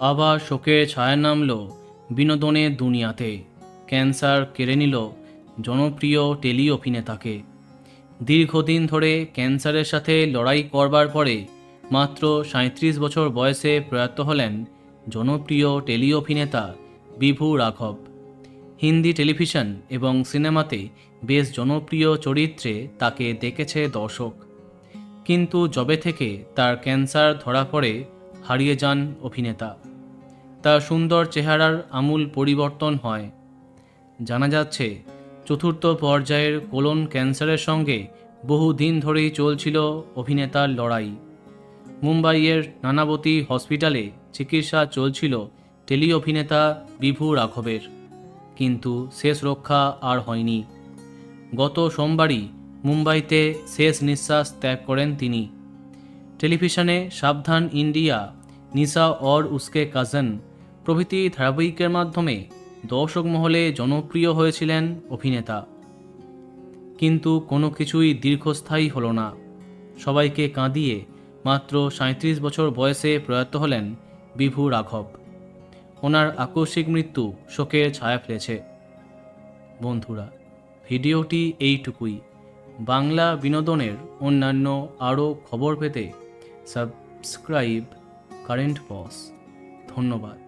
আবার শোকের ছায়া নামল বিনোদনের দুনিয়াতে। ক্যান্সার কেড়ে নিল জনপ্রিয় টেলি অভিনেতাকে। দীর্ঘদিন ধরে ক্যান্সারের সাথে লড়াই করবার পরে মাত্র ৩৭ বছর বয়সে প্রয়াত হলেন জনপ্রিয় টেলি অভিনেতা বিভু রাঘব। হিন্দি টেলিভিশন এবং সিনেমাতে বেশ জনপ্রিয় চরিত্রে তাকে দেখেছে দর্শক। কিন্তু যবে থেকে তার ক্যান্সার ধরা পড়ে হারিয়ে যান অভিনেতা। তার সুন্দর চেহারার আমূল পরিবর্তন হয়। জানা যাচ্ছে চতুর্থ পর্যায়ের কোলন ক্যান্সারের সঙ্গে বহুদিন ধরেই চলছিল অভিনেতার লড়াই। মুম্বাইয়ের নানাবতী হসপিটালে চিকিৎসা চলছিল টেলি অভিনেতা বিভু রাঘবের, কিন্তু শেষ রক্ষা আর হয়নি। গত সোমবারই মুম্বাইতে শেষ নিঃশ্বাস ত্যাগ করেন তিনি। টেলিভিশনে সাবধান ইন্ডিয়া, নিশা और उसके কাজন প্রভৃতি ধারাবাহিকের মাধ্যমে দর্শক মহলে জনপ্রিয় হয়েছিলেন অভিনেতা। কিন্তু কোনো কিছুই দীর্ঘস্থায়ী হলো না। সবাইকে কাঁদিয়ে মাত্র ৩৭ বছর বয়সে প্রয়াত হলেন বিভু রাঘব। ওনার আকস্মিক মৃত্যু শোকের ছায়া ফেলেছে। বন্ধুরা, ভিডিওটি এইটুকুই। বাংলা বিনোদনের অন্যান্য আরও খবর পেতে সাবস্ক্রাইব কারেন্ট বস। ধন্যবাদ।